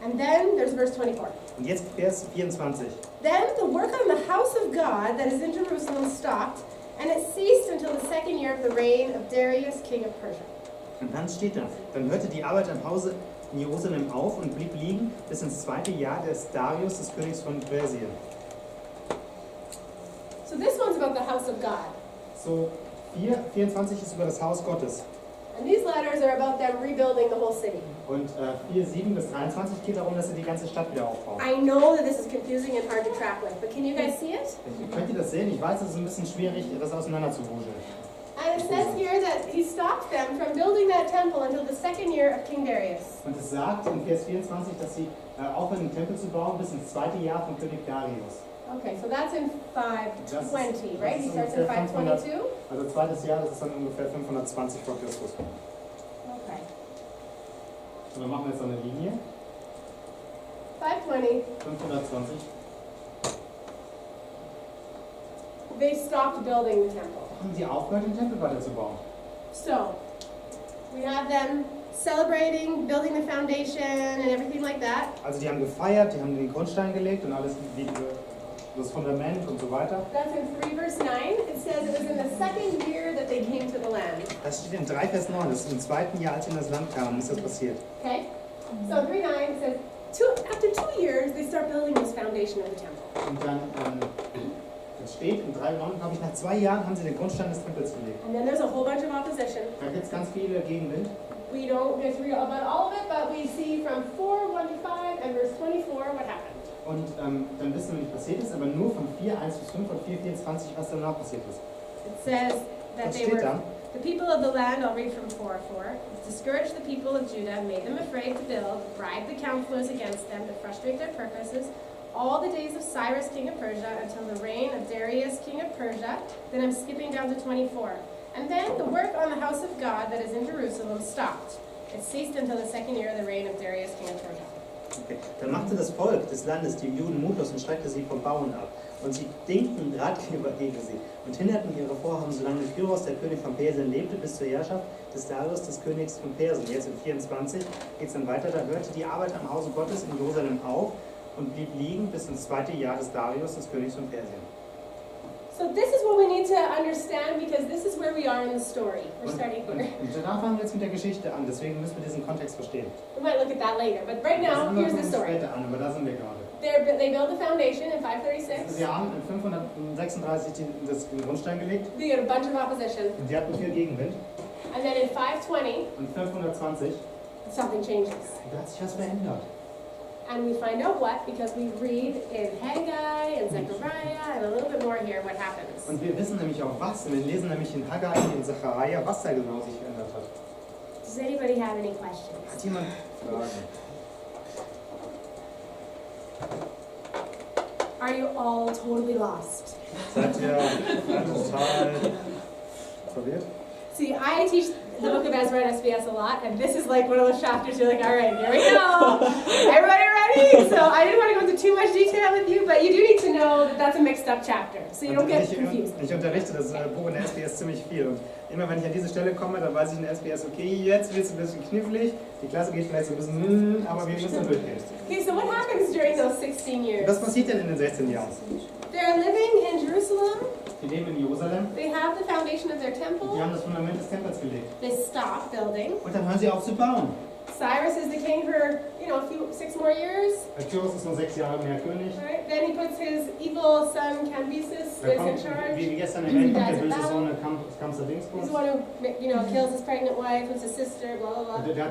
And then there's verse 24. Und jetzt Vers 24. Then the work on the house of God that is in Jerusalem stopped, and it ceased until the second year of the reign of Darius, king of Persia. Und dann steht da, dann hörte die Arbeit am Hause in Jerusalem auf und blieb liegen bis ins zweite Jahr des Darius, des Königs von Persien. So this one's about the house of God. So, 4,24 ist über das Haus Gottes. And these letters are about them rebuilding the whole city. Und 4,7 bis 23 geht darum, dass sie die ganze Stadt wieder aufbauen. I know that this is confusing and hard to track with, but can you guys see it? Könnt ihr das sehen? Ich weiß, es ist ein bisschen schwierig, das auseinander zu wuscheln. And it says here that he stopped them from building that temple until the second year of King Darius. Und es sagt in Vers 24, dass sie aufhören, den Tempel zu bauen bis ins zweite Jahr von König Darius. Okay, so that's in 520, right? He starts in 522? Also zweites Jahr, das ist dann ungefähr 520 vor Christus. Okay. Und dann machen wir jetzt so eine Linie. 520. 520. They stopped building the temple. Haben sie aufgehört, den Tempel weiterzubauen. So, we have them celebrating, building the foundation and everything like that. Also die haben gefeiert, die haben den Grundstein gelegt und alles, das Fundament und so weiter. That's in 3 verse 9. It says it was in the second year that they came to the land. Das steht in 3 Vers 9, das ist im zweiten Jahr, als sie in das Land kamen, ist das passiert. Okay? So 3:9 says, after 2 years, they start building this foundation of the temple. Und dann das steht in 3,9, glaube ich, nach 2 Jahren haben sie den Grundstein des Tempels gelegt. And then there's a whole bunch of opposition. Da gibt es ganz viele Gegenwind. We don't get to read about all of it, but we see from 4:1 to 5 and verse 24 what happened. Und dann wissen wir, nicht passiert ist, aber nur von 4,1 bis 5 und 4,24, was danach passiert ist. It says that Was they steht were, da? the people of the land, I'll read from 4:4, discouraged the people of Judah, made them afraid to build, bribed the counselors against them to frustrate their purposes, all the days of Cyrus, king of Persia, until the reign of Darius, king of Persia. Then I'm skipping down to 24. And then the work on the house of God that is in Jerusalem stopped. It ceased until the second year of the reign of Darius, king of Persia. Okay. Dann machte das Volk des Landes die Juden mutlos und streckte sie vom Bauen ab. Und sie dingten Ratgeber gegen sie und hinderten ihre Vorhaben, solange Kyros, der König von Persien, lebte, bis zur Herrschaft des Darius, des Königs von Persien. Jetzt in 24 geht es dann weiter, da hörte die Arbeit am Hause Gottes in Jerusalem auf und blieb liegen bis ins zweite Jahr des Darius, des Königs von Persien. So this is what we need to understand because this is where we are in the story. We're starting here. Und da fangen wir jetzt mit der Geschichte an, deswegen müssen wir diesen Kontext verstehen. We might look at that later, but right now, here's the story. Später an, aber da sind wir gerade. They build the foundation in 536. Sie haben in 536 den Grundstein gelegt They get a bunch of opposition. und sie hatten viel Gegenwind. And then in 520, Und 520, something changes. da hat sich was verändert. And we find out what because we read in Haggai and Zechariah and a little bit more here what happens. Und wir wissen nämlich auch was, und wir lesen nämlich in Haggai und in Zechariah, was da genau sich verändert hat. Does anybody have any questions? Hat jemand Fragen? Are you all totally lost? Seid ihr total verwirrt? See, I teach the book of Ezra at SBS a lot, and this is like one of those chapters you're like, all right, here we go. Everybody ready? So I didn't want to go into too much detail with you, but you do need to know that that's a mixed up chapter, so you don't get confused. Ich unterrichte das Buch in der SBS ziemlich viel. Und immer wenn ich an diese Stelle komme, dann weiß ich in der SBS, okay, jetzt wird es ein bisschen knifflig, die Klasse geht vielleicht so ein bisschen, aber wir müssen durchgehen. Okay, so what happens during those 16 years? Was passiert denn in den 16 Jahren? They're living in Jerusalem. Die leben in Jerusalem. They have the foundation of their temple. Die haben das Fundament des Tempels gelegt. They stop building. Und dann hören sie auf zu bauen. Cyrus is the king for, 6 more years. Kyros ist nur 6 Jahre mehr König. Right? Then he puts his evil son Cambyses Da is in kommt, charge. wie gestern erwähnt, kommt der He's böse Sohn Kamsa He's Dingsbus. the one who, kills his pregnant wife, puts his sister, blah blah blah. Der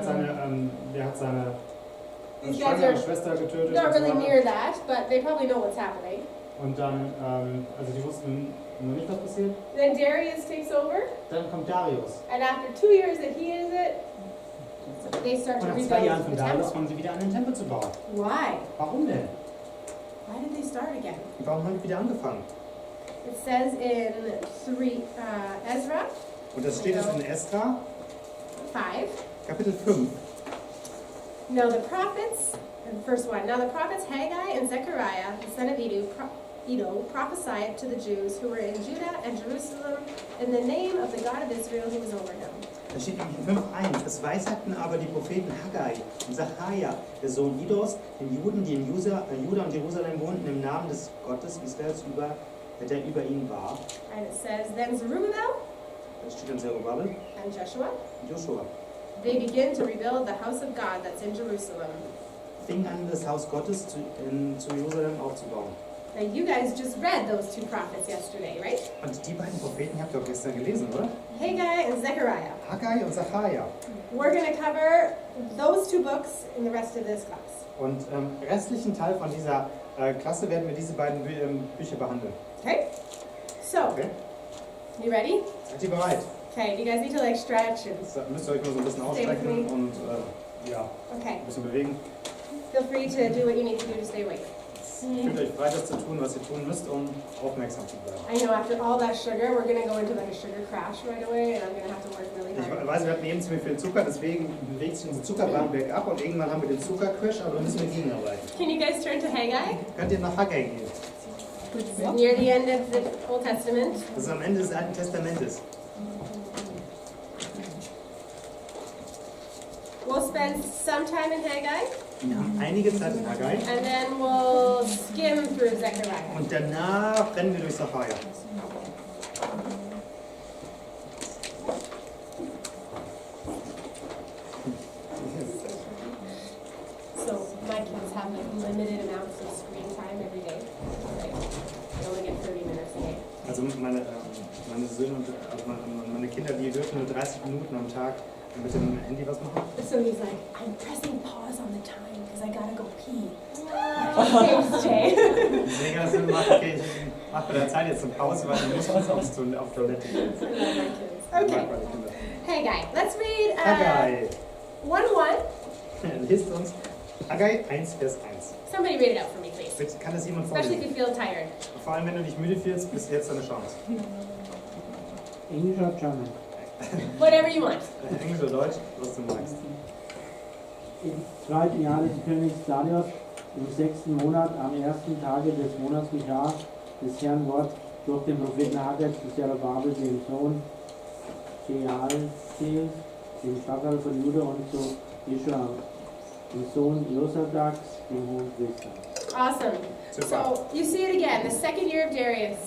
hat seine These guys schwangere are Schwester getötet. not und so really weiter. near that, but they probably know what's happening. Und dann, also die wussten noch nicht, was passiert. Then Darius takes over, Dann kommt Darius. and after 2 years that he is it, they start to Und nach 2 Jahren rebuild von the Darius temple. fangen sie wieder an, den Tempel zu bauen. Why? Warum denn? Why did they start again? Warum haben sie wieder angefangen? It says in Ezra Und das steht jetzt in Esra, 5. Kapitel 5. Now the prophets, verse 1, now the prophets Haggai and Zechariah, the son of Iddo, prophesied to the Jews who were in Judah and Jerusalem in the name of the God of Israel who was over him. Da steht in 5,1. Es weissagten aber die Propheten Haggai und Sacharja, der Sohn Idos, den Juden, die in Juda und Jerusalem wohnten, im Namen des Gottes Israels, der über ihnen war. And it says, then Zerubbabel Das steht in Zerubbabel and Joshua, und Joshua. they begin to rebuild the house of God that's in Jerusalem. Fingen an, das Haus Gottes zu Jerusalem aufzubauen. Now you guys just read those two prophets yesterday, right? Und die beiden Propheten habt ihr auch gestern gelesen, oder? Haggai and Zechariah. Haggai und Sacharja. We're going to cover those two books in the rest of this class. Und restlichen Teil von dieser Klasse werden wir diese beiden Bücher behandeln. Okay? So, Okay? you ready? Seid ihr bereit? Okay, you guys need to like stretch and Jetzt müsst ihr euch mal so ein bisschen ausstrecken und ja, okay. ein bisschen bewegen. Feel free to do what you need to do to stay awake. Fühlt euch frei, das zu tun, was ihr tun müsst, um aufmerksam zu bleiben. I know after all that sugar, we're going to go into like a sugar crash right away and I'm going to have to work really Ich hard. weiß, wir hatten eben ziemlich viel Zucker, deswegen bewegt sich unsere Zuckerbahn bergab und irgendwann haben wir den Zuckercrash, aber da müssen wir gegenarbeiten. Can you guys turn to Haggai? Könnt ihr nach Haggai gehen? It's near the end of the Old Testament. Das ist am Ende des Alten Testamentes. We'll spend some time in Haggai Wir haben einige Zeit in Haggai and then we'll skim through Zechariah. und danach rennen wir durch Sacharja. So my kids have like limited amounts of screen time every day. Right? They only get 30 minutes a day. Also meine Söhne und also meine Kinder, die dürfen nur 30 Minuten am Tag mit dem Handy was machen. So he's like, I'm pressing pause on the time because I gotta go pee. Thanks, Jay. Deswegen hast du gemacht, okay, ich mache bei der Zeit jetzt eine Pause, weil ich muss was auf Toilette gehen. I love my kids. Ich Okay. mag meine Kinder. Haggai. Let's read Haggai. 1:1. Lest uns Haggai 1, Vers 1. Somebody read it out for me, please. Bitte, kann das jemand Especially vorlesen? if you feel tired. Vor allem, wenn du dich müde fühlst, bist du jetzt deine Chance. English or German? Whatever you want. Englisch oder Deutsch, was du magst. Im zweiten Jahr des Königs Darius, im 6. Monat, am 1. Tage des Monats geschah des Herrn Wort durch den Propheten Haggai zu Zerubbabel, dem Sohn Shealtiel, dem Statthalter von Juda, und zu Jeschua, dem Sohn Josadaks, dem Hohenpriester. Awesome. Super. So you see it again, the second year of Darius.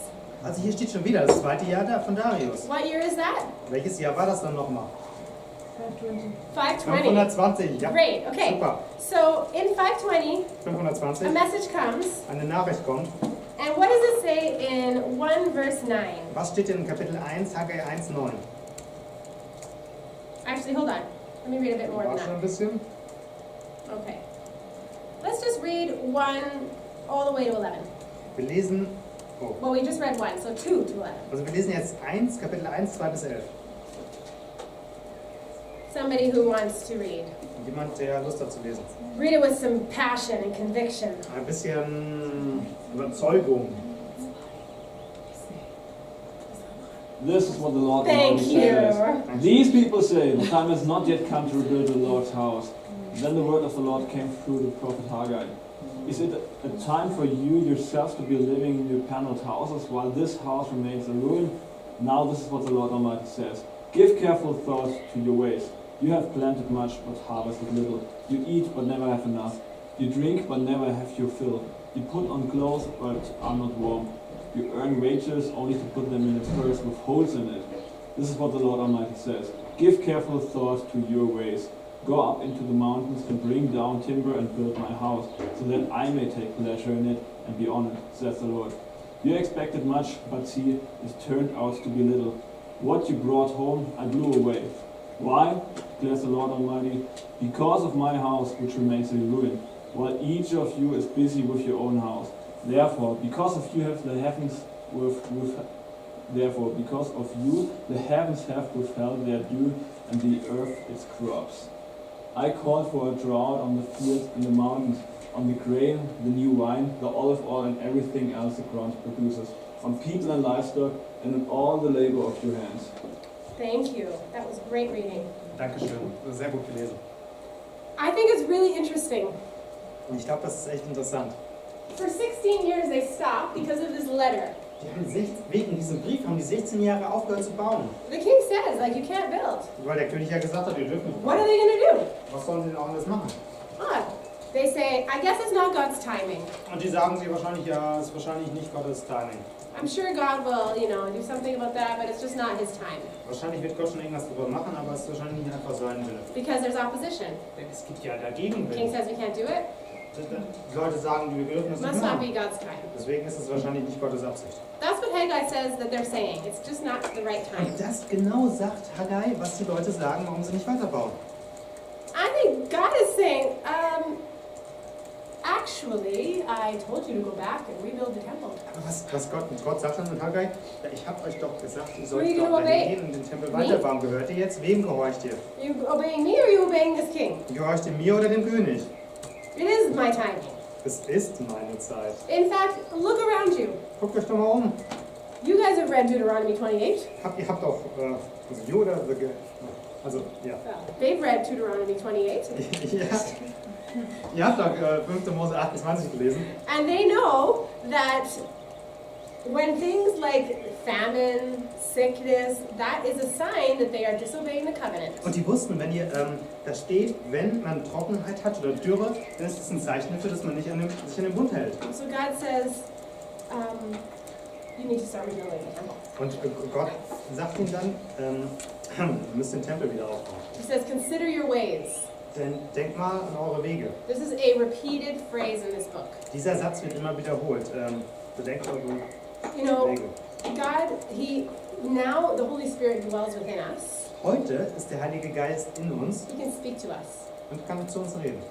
Also hier steht schon wieder das zweite Jahr von Darius. What year is that? Welches Jahr war das dann nochmal? 520. 520, ja. Great, okay. Super. So in 520, a 520, message comes, eine Nachricht kommt. and what does it say in 1 verse 9? Was steht in Kapitel 1, Haggai 1, 9? Actually, hold on. Let me read a bit more than War schon that. ein bisschen. Okay. Let's just read 1 all the way to 11. Wir lesen, Well, we just read 1, so 2 to 11. also wir lesen jetzt 1, Kapitel 1, 2 bis 11. Somebody who wants to read. Jemand, der Lust hat zu lesen. Read it with some passion and conviction. Ein bisschen Überzeugung. This is what the Lord Thank Almighty you. says. These people say, the time has not yet come to rebuild the Lord's house. Then the word of the Lord came through the prophet Haggai. Is it a time for you yourselves to be living in your paneled houses while this house remains a ruin? Now this is what the Lord Almighty says. Give careful thought to your ways. You have planted much but harvested little. You eat but never have enough. You drink but never have your fill. You put on clothes but are not warm. You earn wages only to put them in a purse with holes in it. This is what the Lord Almighty says. Give careful thought to your ways. Go up into the mountains and bring down timber and build my house, so that I may take pleasure in it and be honored, says the Lord. You expected much, but see, it turned out to be little. What you brought home, I blew away. Why? Declares the Lord Almighty. Because of my house, which remains a ruin, while each of you is busy with your own house. Therefore, because of you have the heavens Therefore, because of you, the heavens have withheld their dew, and the earth its crops. I called for a drought on the fields and the mountains, on the grain, the new wine, the olive oil, and everything else the ground produces, on people and livestock, and on all the labor of your hands. Thank you. That was great reading. Dankeschön, sehr gut gelesen. I think it's really interesting. Und ich glaube, das ist echt interessant. For 16 years they stopped because of this letter. Wegen diesem Brief haben die 16 Jahre aufgehört zu bauen. The king says, like, you can't build. Weil der König ja gesagt hat, ihr dürft nicht What are bauen. they going to do? Was sollen sie denn auch alles machen? Odd. They say, I guess it's not God's timing. Und die sagen sie wahrscheinlich, ja, es ist wahrscheinlich nicht Gottes Timing. I'm sure God will, do something about that, but it's just not his time. Wahrscheinlich wird Gott schon irgendwas drüber machen, aber es ist wahrscheinlich nicht einfach sein Wille. Because there's opposition. Denn es gibt ja dagegen The king Willen. says we can't do it. Die Leute sagen, wir dürfen es nicht Must not be machen. God's time. Deswegen ist es wahrscheinlich nicht Gottes Absicht. That's what Haggai says that they're saying. It's just not the right time. Und das genau sagt Haggai, was die Leute sagen, warum sie nicht weiterbauen. I think God is saying, actually, I told you to go back and rebuild the temple. Aber was Gott sagt dann in Haggai, ja, ich habe euch doch gesagt, ihr Who are sollt you doch gonna obey? gehen und den Tempel Me? weiterbauen. Gehört ihr jetzt? Wem gehorcht ihr? Are you obeying me or are you obeying this king? Gehorcht ihr mir oder dem König? It is my timing. Es ist meine Zeit. In fact, look around you. Guckt euch doch mal um. You guys have read Deuteronomy 28. Ihr habt auch, also you oder also, ja. They've read Deuteronomy 28. Ja. Ihr habt doch 5. Mose 28 gelesen. And they know that when things like famine, sickness, that is a sign that they are disobeying the covenant. Und die wussten, wenn ihr, da steht, wenn man Trockenheit hat oder Dürre, dann ist es ein Zeichen dafür, dass man nicht sich an den Bund hält. So God says, you need to start rebuilding the temple. Und Gott sagt ihnen dann, ihr müsst den Tempel wieder aufbauen. He says, consider your ways. Denn denkt mal an eure Wege. This is a repeated phrase in this book. Dieser Satz wird immer wiederholt. Bedenkt eure You know, Wege. God, now the Holy Spirit dwells within us. Heute ist der Heilige Geist in uns He can speak to us. und kann zu uns reden.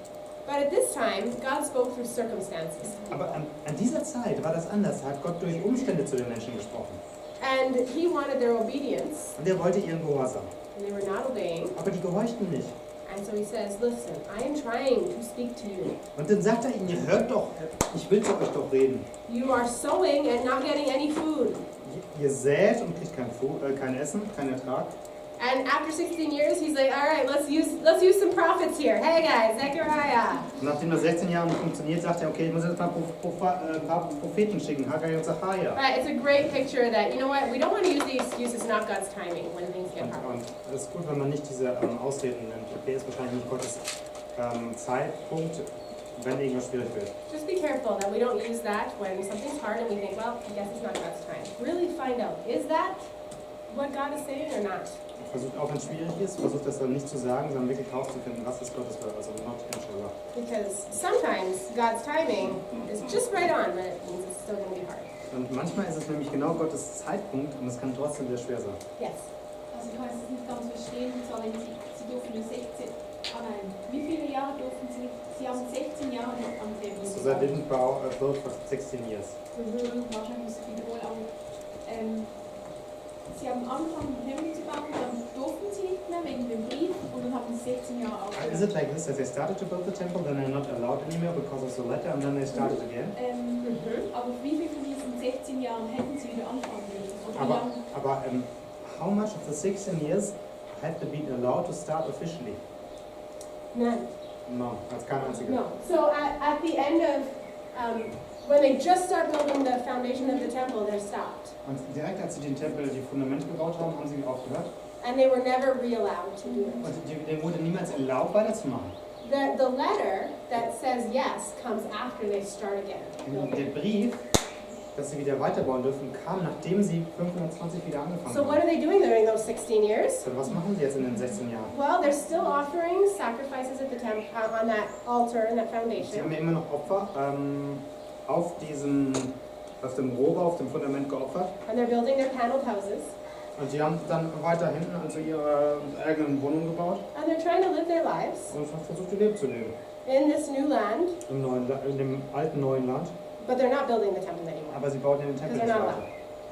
But at this time, God spoke through circumstances. Aber an dieser Zeit war das anders. Da hat Gott durch Umstände zu den Menschen gesprochen. And He wanted their obedience, Und er wollte ihren Gehorsam. and they were not obeying. Aber die gehorchten nicht. And so He says, listen, I am trying to speak to you. Und dann sagt er ihnen, ihr hört doch, ich will zu euch doch reden. You are sowing and not getting any food. Ihr sät und kriegt kein Essen, keinen Ertrag. And after 16 years, He's like, all right, let's use some prophets here. Hey guys, Zechariah. Und nachdem das 16 Jahre nicht funktioniert, sagt er, okay, ich muss jetzt mal ein paar Propheten schicken, Haggai und Zachariah. Right, it's a great picture that, you know what, we don't want to use the excuse it's not God's timing when things get hard. Und es ist gut, wenn man nicht diese Ausreden nimmt. Okay, ist wahrscheinlich nicht Gottes Zeitpunkt, wenn irgendwas schwierig wird. Just be careful that we don't use that when something's hard and we think, well, I guess it's not God's time. Really find out, is that what God is saying or not? Versucht auch, wenn es schwierig ist, versucht das dann nicht zu sagen, sondern wirklich herauszufinden, was ist Gottes Wille, also not inshallah. Because sometimes God's timing is just right on, but it means it's still going to be hard. Und manchmal ist es nämlich genau Gottes Zeitpunkt und es kann trotzdem sehr schwer sein. Yes. Also ich kann es nicht ganz verstehen, und zwar wenn Sie dürfen nur 16, nein, wie viele Jahre durften Sie nicht? Sie haben 16 Jahre nicht am Tempel So that didn't build for 16 years. Wahrscheinlich muss ich wiederholen, aber Sie haben angefangen, den Tempel zu bauen, dann durften Sie nicht mehr wegen dem Brief und dann haben Sie 16 Jahre Is it aufgehört. like this, that they started to build the temple, then they're not allowed anymore because of the letter, and then they started again? Aber wie viel von diesen 16 Jahren hätten Sie wieder anfangen dürfen? Oder wie lange? Aber how much of the 16 years had to be allowed to start officially? None. No, that's kein einziger. No. So at the end of, when they just start building the foundation of the temple, they're stopped. Und direkt als sie den Tempel, die Fundamente gebaut haben, haben sie aufgehört. And they were never re-allowed to do it. Und denen wurde niemals erlaubt, weiterzumachen. The letter that says yes comes after they start again. Der Brief, dass sie wieder weiterbauen dürfen, kam, nachdem sie 520 wieder angefangen So what haben. are they doing during those 16 years? So, was machen sie jetzt in den 16 Jahren? Well, they're still offering sacrifices at the temple on that altar and that Sie haben foundation. ja immer noch Opfer auf dem Rohbau, auf dem Fundament geopfert. And they're building their paneled houses. Und sie haben dann weiter hinten also ihre eigenen Wohnungen gebaut And they're trying to live their lives und haben versucht, ihr Leben zu leben. in this new land, In dem alten neuen Land. but they're not building the temple anymore. Aber sie bauten den Tempel nicht weiter.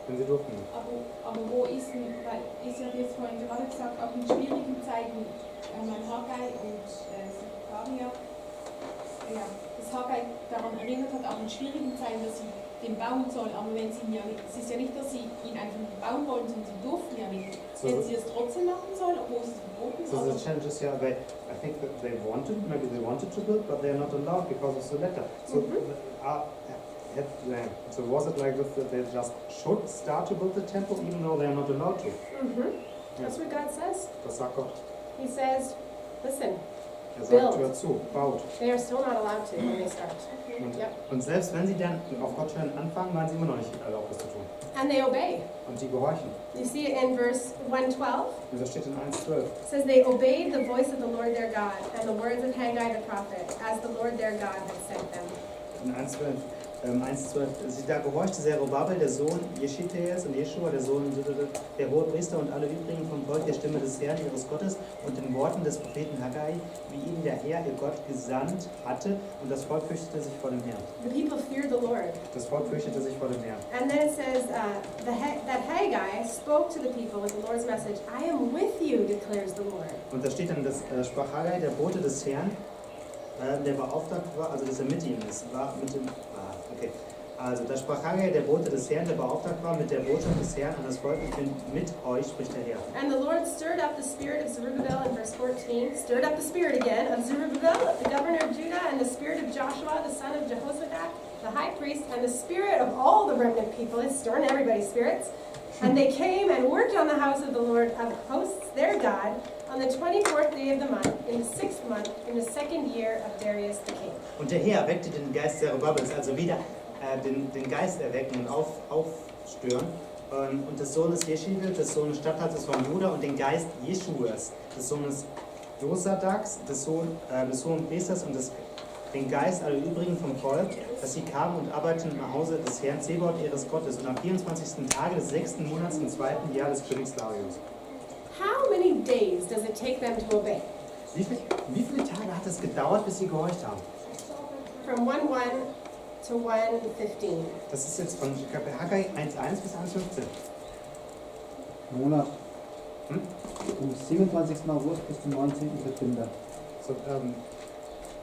Denn sie durften nicht. Aber wo ist denn, weil ist ja jetzt vorhin gerade gesagt, auch in schwierigen Zeiten, mein Haggai und Zachariah, ja, das Haggai daran erinnert hat, auch in schwierigen Zeiten, dass sie den bauen sollen, aber wenn sie ihn ja nicht, es ist ja nicht, dass sie ihn einfach nicht bauen wollen, sondern sie durften ja nicht. Wenn sie es trotzdem machen sollen, obwohl es verboten ist. So the challenge is, yeah, I think that maybe they wanted to build, but they are not allowed because of the letter. So So was it like that they just should start to build the temple even though they are not allowed to? That's what God says. Das sagt Gott. He says, listen, Er sagt, Build. hört zu, baut. they are still not allowed to when they start. Und, Yep. und selbst wenn sie dann auf Gott hören anfangen, waren sie immer noch nicht erlaubt, das zu tun. And they obey. Und sie gehorchen. You see it in verse 112. Und das steht in 1,12. It says they obeyed the voice of the Lord their God and the words of Haggai the prophet, as the Lord their God had sent them. In 1,12. 1,12. Da gehorchte Zerubabel, der Sohn Jeschiteas, und Jeschua, der Sohn der Hohepriester und alle übrigen vom Volk der Stimme des Herrn, ihres Gottes, und den Worten des Propheten Haggai, wie ihn der Herr, ihr Gott, gesandt hatte, und das Volk fürchtete sich vor dem Herrn. The people feared the Lord. Das Volk fürchtete sich vor dem Herrn. And then it says that Haggai spoke to the people with the Lord's message, I am with you, declares the Lord. Und da steht dann, das sprach Haggai, der Bote des Herrn, der beauftragt war, also dass er mit ihm ist, war mit dem, okay. Also da sprach Haggai, der Bote des Herrn, der beauftragt war mit der Botschaft des Herrn an das Volk, ich bin mit euch, spricht der Herr. And the Lord stirred up the spirit of Zerubbabel in verse 14, stirred up the spirit again of Zerubbabel, the governor of Judah, and the spirit of Joshua, the son of Jehozadak, the high priest, and the spirit of all the remnant people. It's stirring everybody's spirits. And they came and worked on the house of the Lord of hosts, their God, on the 24th day of the month, in the 6th month, in the 2nd year of Darius the king. Und der Herr erweckte den Geist Zerubabels, also wieder den Geist erwecken und aufstören, und des Sohnes Jeschiel, des Sohnes Statthalters von Juda, und den Geist Jeschuas, des Sohnes Josadaks, des hohen Priesters, und den Geist aller übrigen vom Volk, dass sie kamen und arbeiteten im Hause des Herrn Zebaoth ihres Gottes, und am 24. Tage des 6. Monats im 2. Jahr des Königs Darius. How many days does it take them to obey? Wie viele Tage hat es gedauert, bis sie gehorcht haben? From 1:1 to 1:15. Das ist jetzt von Haggai 1,1 bis 1,15. Monat. Vom 27. August bis zum 19. September. So,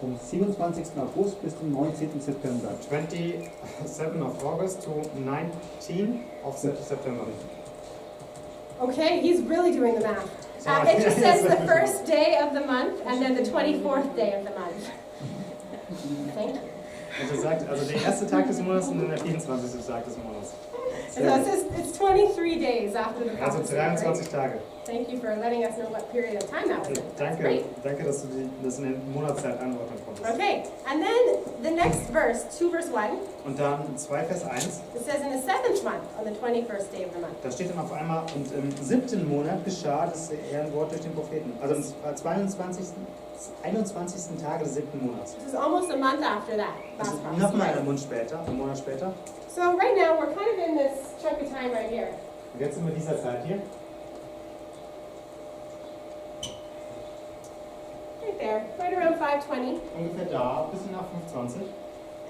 Vom 27. August bis zum 19. September. 27 of August to 19 of September. Okay, he's really doing the math. Sorry. It just says the first day of the month and then the 24th day of the month. Thank you. Und er sagt, also der erste Tag des Monats und dann der 24. Tag des Monats. And so it says it's 23 days after the Also prophecy, right? 23 Tage. Thank you for letting us know what period of time that was in. That's Danke, great. danke, dass du das in der Monatszeit anordnen konntest. Okay, and then the next verse, 2 verse 1, Und dann 2 Vers 1, it says in the 7th month, on the 21st day of the month. da steht dann auf einmal, und im 7. Monat geschah das Herrnwort durch den Propheten. Also am 21. Tage des 7. Monats. This is almost a month after that Also last prophecy. nochmal right? einen Monat später. So right now we're kind of in this chunk of time right here. Und jetzt sind wir in dieser Zeit hier. Right there, right around 520. Ungefähr da, bis nach 25.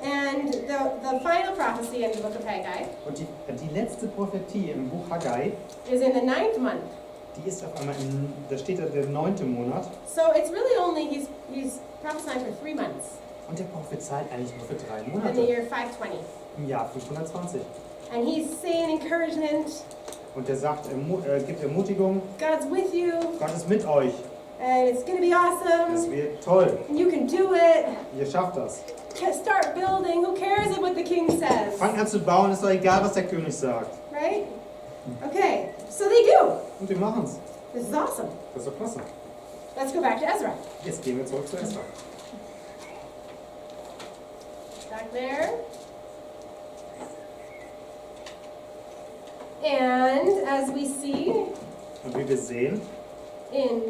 And the final prophecy in the book of Haggai Und die letzte Prophetie im Buch Haggai, is in the 9th month. die ist auf einmal, da steht da der 9. Monat. So it's really only, he's prophesying for 3 months Und der prophezeit eigentlich nur für 3 in the Monate. year 520. Im Jahr 520. And he's saying encouragement, Und der sagt, gibt Ermutigung, God's with you, Gott ist mit euch. and it's going to be Das awesome, wird toll. and you can do it. Ihr schafft das. Start building, who cares what the king says, Fangt an zu bauen, ist doch egal, was der König sagt. right? Okay, so they do. Und wir machen's. This is awesome. Das ist doch klasse. Let's go back to Ezra. Jetzt gehen wir zurück zu Esther. Back there. And as we see Und wie wir sehen, in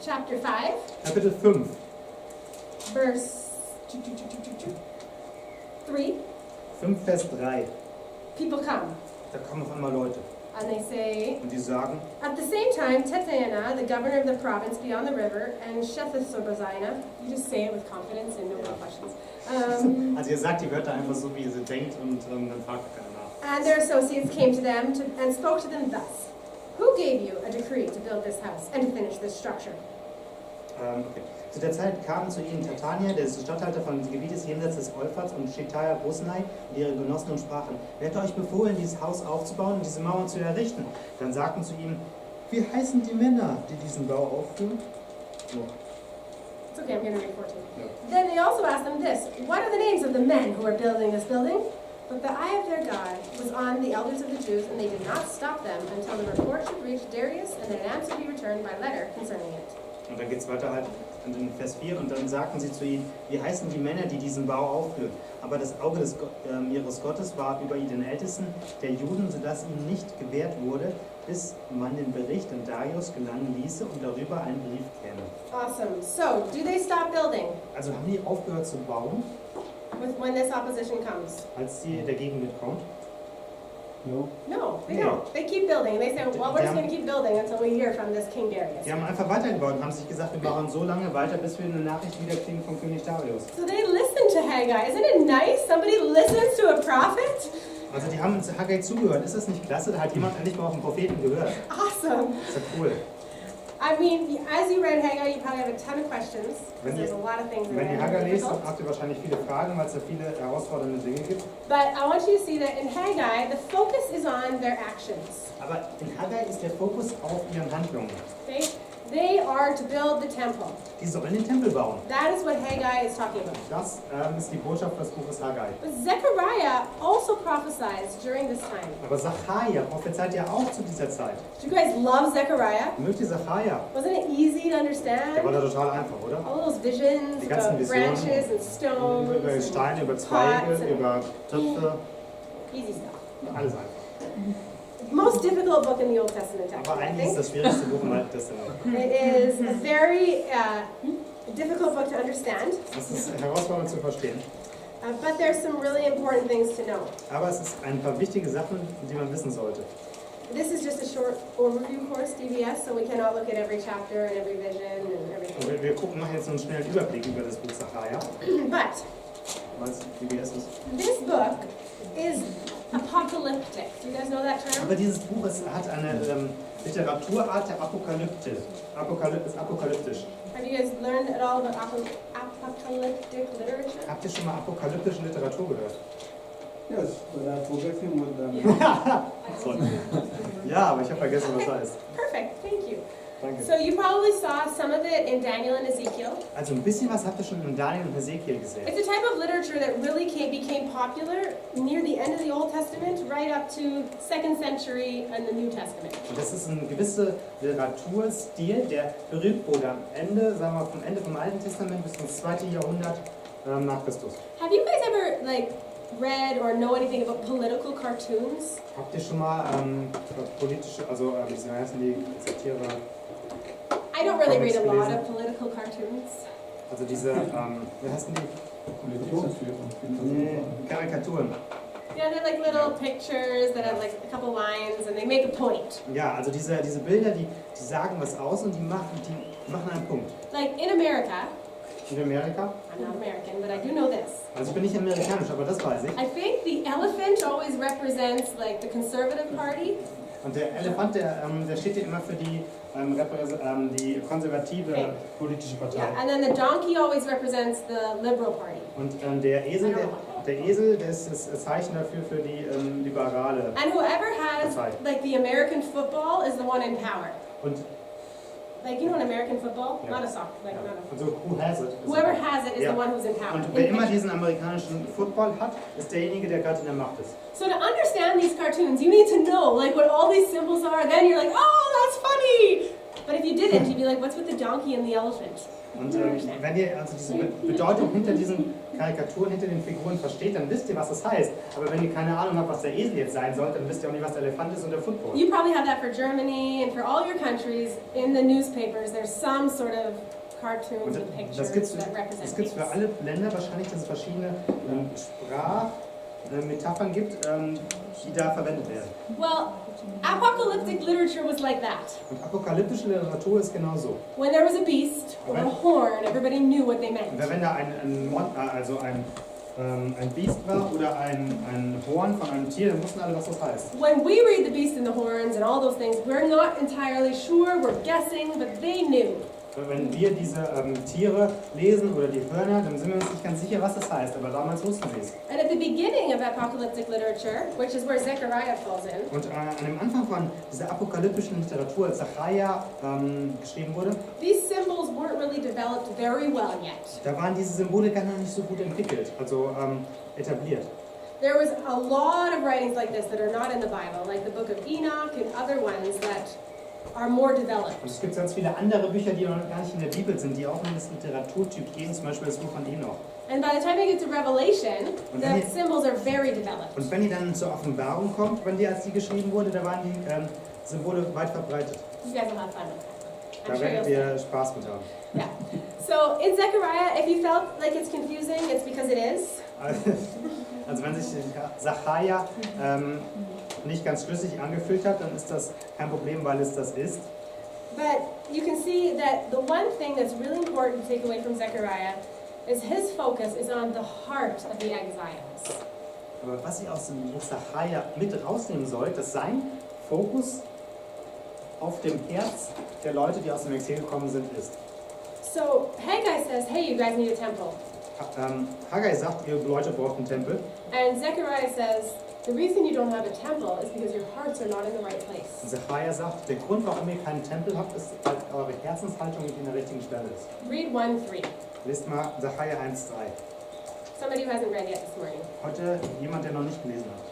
chapter 5, Kapitel 5, verse 3, 5 Vers 3, people come da kommen auf einmal Leute and they say, und die sagen, at the same time, Tetana, the governor of the province beyond the river, and Shethar-Sobazina, you just say it with confidence and no more questions, also ihr sagt die Wörter einfach so, wie ihr sie denkt, und dann fragt keiner nach. and their associates came to them and spoke to them thus, who gave you a decree to build this house and to finish this structure? Okay. Zu der Zeit kamen zu ihnen Tatania, der Statthalter von dem Gebiet jenseits des Euphrat, und Shetaya Bosnai und ihre Genossen und sprachen, wer hat euch befohlen, dieses Haus aufzubauen und diese Mauern zu errichten? Dann sagten zu ihm, wie heißen die Männer, die diesen Bau aufführen? So. It's okay, I'm going to read 14. Ja. Then they also asked them this, what are the names of the men who are building this building? But the eye of their God was on the elders of the Jews, and they did not stop them until the report should reach Darius, and an answer be returned by letter concerning it. Und dann geht es weiter halt in Vers 4 und dann sagten sie zu ihnen, wie heißen die Männer, die diesen Bau aufführen? Aber das Auge ihres Gottes war über den Ältesten der Juden, sodass ihnen nicht gewährt wurde, bis man den Bericht an Darius gelangen ließe und darüber einen Brief käme. Awesome. So, do they stop building Also haben die aufgehört zu bauen, when this opposition comes? als der Gegenwind kommt? No. No, they Yeah. don't. They keep building. They say, well, we're just Yeah. going to keep building until we hear from this King Darius. Die haben einfach weitergebaut und haben sich gesagt, wir bauen so lange weiter, bis wir eine Nachricht wiederkriegen vom König Darius. So they listen to Haggai. Isn't it nice? Somebody listens to a prophet? Also die haben zu Haggai zugehört. Ist das nicht klasse? Da hat jemand endlich mal auf den Propheten gehört. Awesome. Ist ja cool. I mean, as you read Haggai, you probably have a ton of questions, Wenn because there's ihr- a lot of things in Wenn there. ihr Haggai lest, difficult. dann habt ihr wahrscheinlich viele Fragen, weil es da viele herausfordernde Dinge gibt. But I want you to see that in Haggai, the focus is on their actions. Aber in Haggai ist der Fokus auf ihren Handlungen. Okay? They are to build the temple. Die sollen den Tempel bauen. That is what Haggai is talking about. Das ist die Botschaft des Buches Haggai. But Zechariah also prophesies during this time. Aber Sacharja prophezeit ja auch zu dieser Zeit. Do you guys love Zechariah? Mögt ihr Sacharja? Wasn't it easy to Der war understand? da total einfach, oder? All those visions Die ganzen about Visionen. branches and stones. Über and Steine, über pots Zweige, and über Töpfe, easy stuff. alles einfach. Most difficult book in the Old Testament, Aber actually, I eigentlich ist think. das schwierigste Buch im Alten Testament. It is a very difficult book to understand, Das ist herausfordernd zu verstehen. but there's some really important things to know. Aber es ist ein paar wichtige Sachen, die man wissen sollte. This is just a short overview course, DBS, so we cannot look at every chapter and every vision and Und everything. wir gucken machen jetzt so einen schnellen Überblick über das Buch Sacharja, But weil es DBS ist. this book is apocalyptic. Do you guys know that term? Aber dieses Buch hat eine Literaturart der Apokalyptik. Ist apokalyptisch. Have you guys learned at all about apocalyptic literature? Habt ihr schon mal apokalyptische Literatur gehört? Yes, but I forget him with them. Sorry. Ja, aber ich habe vergessen, was heißt. Perfect, thank you. Danke. So you probably saw some of it in Daniel and Ezekiel. Also ein bisschen was habt ihr schon in Daniel und Hesekiel gesehen. It's a type of literature that really became popular near the end of the Old Testament, right up to 2nd century and the New Testament. Und das ist ein gewisser Literaturstil, der berühmt wurde am Ende, sagen wir vom Ende vom Alten Testament bis ins 2. Jahrhundert nach Christus. Have you guys ever read or know anything about political cartoons? Habt ihr schon mal politische, also wie heißen die Satire, I don't really read a lot gelesen? of political cartoons. also diese, wie heißen die? Nee, Karikaturen. Yeah, they're like little pictures that have like a couple lines and they make a point. Ja, also diese Bilder, die sagen was aus und die machen einen Punkt. Like in America, In Amerika, I'm not American, but I do know this. also ich bin nicht amerikanisch, aber das weiß ich. I think the elephant always represents like the conservative party. Und der Elefant, der steht ja immer für die konservative Okay. politische Partei. Yeah, and then the donkey always represents the liberal party. Und der Esel, der ist das Zeichen dafür für die liberale. And whoever has Partei. like the American football is the one in power. Und Like you know an American football? Yeah. Not a soccer, like not a also who has it? whoever has it is Yeah. the one who's in power. Und in wer immer picture. diesen amerikanischen Football hat, ist derjenige, der gerade in der Macht ist. So to understand these cartoons, you need to know like what all these symbols are. Then you're like, oh, that's funny. But if you didn't, you'd be like, what's with the donkey and the elephant? Und wenn ihr also diese Bedeutung hinter diesen Karikaturen, hinter den Figuren versteht, dann wisst ihr, was das heißt. Aber wenn ihr keine Ahnung habt, was der Esel jetzt sein soll, dann wisst ihr auch nicht, was der Elefant ist und der Football. You probably have that for Germany and for all your countries. In the newspapers, there's some sort of cartoons Und and pictures das gibt's that represent für things. alle Länder wahrscheinlich, dass es verschiedene Sprachmetaphern gibt, die da verwendet werden. Well, apocalyptic literature was like that. Und apokalyptische Literatur ist genau so. When there was a beast or a horn, everybody knew what they meant. Wenn da ein Biest war oder ein Horn von einem Tier, dann wussten alle, was das heißt. When we read the beast and the horns and all those things, we're not entirely sure, we're guessing, but they knew. Wenn wir diese Tiere lesen oder die Hörner, dann sind wir uns nicht ganz sicher, was das heißt, aber damals wussten sie es. And at the beginning of apocalyptic literature, which is where Zechariah falls in, Und an dem Anfang von dieser apokalyptischen Literatur, als Sacharja geschrieben wurde, these symbols weren't really developed very well yet. Da waren diese Symbole gar noch nicht so gut entwickelt, also etabliert. There was a lot of writings like this that are not in the Bible, like the book of Enoch and other ones that are more developed. Und es gibt ganz viele andere Bücher, die noch gar nicht in der Bibel sind, die auch in das Literaturtyp gehen, zum Beispiel das Buch von Enoch. And by the time you get to Revelation, Und the wenn ihr- symbols are very developed. Und wenn ihr dann zur Offenbarung kommt, als die geschrieben wurde, da waren die Symbole weit verbreitet. You guys will have fun with that. Da I'm sure werdet you'll ihr Spaß mit haben. Yeah. So in Zechariah, if you felt like it's confusing, it's because it is. Also wenn sich Sacharja nicht ganz schlüssig angefühlt hat, dann ist das kein Problem, weil es das ist. But you can see that the one thing that's really important to take away from Zechariah is his focus is on the heart of the exiles. Aber was ihr aus dem Buch Sacharja mit rausnehmen sollt, dass sein Fokus auf dem Herz der Leute, die aus dem Exil gekommen sind, ist. So Haggai says, hey, you guys need a temple. Haggai sagt, ihr Leute braucht einen Tempel. And Zechariah says, the reason you don't have a temple is because your hearts are not in the right Und place. Sacharja sagt, der Grund, warum ihr keinen Tempel habt, ist, weil eure Herzenshaltung nicht in der richtigen Stelle ist. Read 1:3. Lest mal Sacharja 1,3. Somebody who hasn't read yet this morning. Heute jemand, der noch nicht gelesen hat.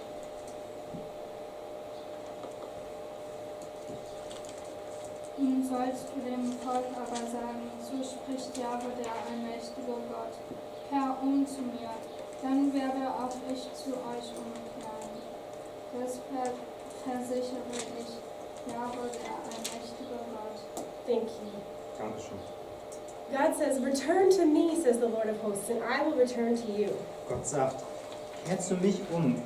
Nun sollst du dem Volk aber sagen, so spricht Jahwe, der allmächtige Gott. Kehr um zu mir, dann werde auch ich zu euch umkehren. Das versichere ich, Jahwe, der allmächtige Gott. Thank you. Dankeschön. God says, return to me, says the Lord of hosts, and I will return to you. Gott sagt, kehr zu mich um,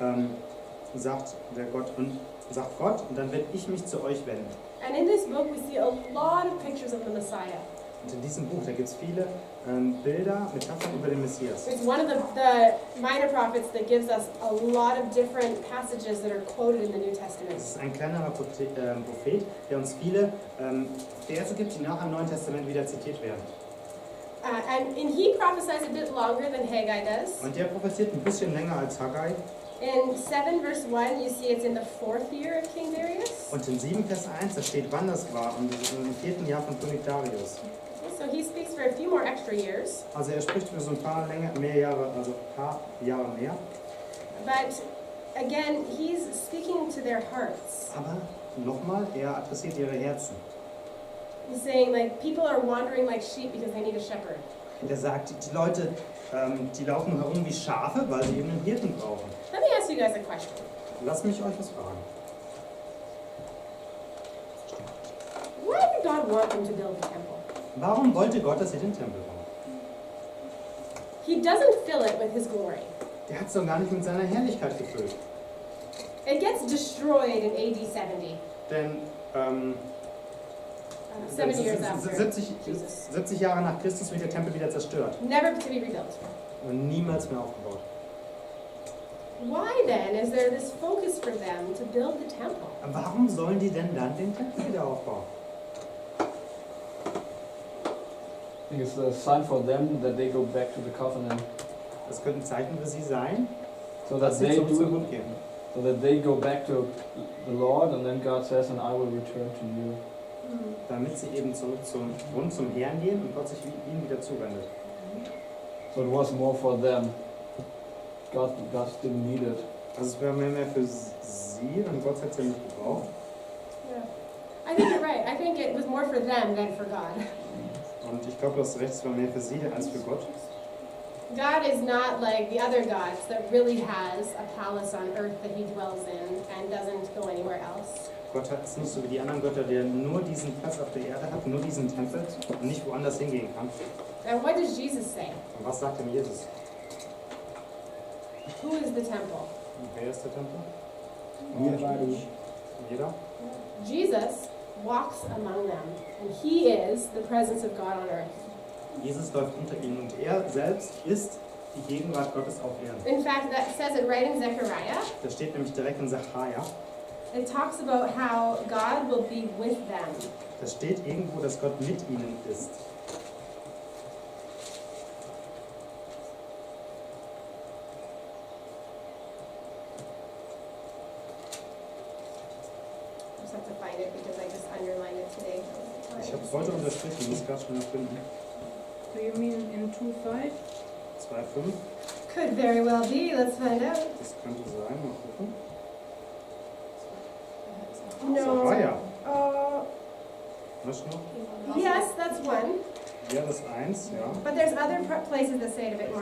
sagt der Gott, und sagt Gott, und dann werde ich mich zu euch wenden. And in this book, we see a lot of pictures of the Messiah. Und in diesem Buch, da gibt es viele Bilder, Metaphern über den Messias. It's one of the minor prophets that gives us a lot of different passages that are quoted in the New Testament. Es ist ein kleinerer Prophet, der uns viele Verse gibt, die nachher im Neuen Testament wieder zitiert werden. And he prophesies a bit longer than Haggai does. Und der prophezeit ein bisschen länger als Haggai. In 7 verse 1, you see it's in the 4th year of King Darius. Und in 7 Vers 1, da steht, wann das war, und im 4. Jahr von König Darius. So he speaks for a few more extra years. Also er spricht für so ein paar mehr Jahre, also ein paar Jahre mehr. But again, he's speaking to their hearts. Aber nochmal, er adressiert ihre Herzen. He's saying, like, people are wandering like sheep because they need a shepherd. Und er sagt, die Leute, die laufen herum wie Schafe, weil sie eben einen Hirten brauchen. Let me ask you guys a question. Lasst mich euch was fragen. Why did God want them to build the temple? Warum wollte Gott, dass sie den Tempel bauen? He doesn't fill it with his glory. Der hat es doch gar nicht mit seiner Herrlichkeit gefüllt. It gets destroyed in AD 70. Denn 7 years after 70 Jahre nach Christus wird der Tempel wieder zerstört Never to be rebuilt. und niemals mehr aufgebaut. Why then is there this focus for them to build the temple? Warum sollen die denn dann den Tempel wieder aufbauen? I think it's a sign for them that they go back to the covenant, Das könnte ein Zeichen für sie sein, so dass that sie they zurück zum do, Bund gehen. so that they go back to the Lord, and then God says, "And I will return to you." Damit sie eben zurück zum Bund, zum Herrn gehen und Gott sich ihnen wieder zuwendet. So it was more for them. God didn't need it. Also es wäre mehr für sie und Gott hat es ja nicht gebraucht. Yeah. I think you're right. I think it was more for them than for God. Und ich glaube, du hast recht, es war mehr für sie als für Gott. God is not like the other gods that really has a palace on earth that he dwells in and doesn't go anywhere else. Gott ist nicht so wie die anderen Götter, der nur diesen Platz auf der Erde hat, nur diesen Tempel und nicht woanders hingehen kann. And what does Jesus say? Und was sagt denn Jesus? Who is the temple? Und wer ist der Tempel? Wir beide. Jeder? Jesus walks among them, and he is the presence of God on earth. Jesus läuft unter ihnen und er selbst ist die Gegenwart Gottes auf Erden. In fact, that says it right in Zechariah. Das steht nämlich direkt in Sacharja. It talks about how God will be with them. Das steht irgendwo, dass Gott mit ihnen ist. I just have to find it because I just underlined it today. Ich habe es heute unterstrichen, ich muss gerade schnell finden. Do you mean in 2.5? 2,5. Could very well be. Let's find out. Das könnte sein. Mal gucken. No. Zachariah. Uh, Was noch? yes, that's one. Ja, das 1, ja. But there's other places that say it a bit more.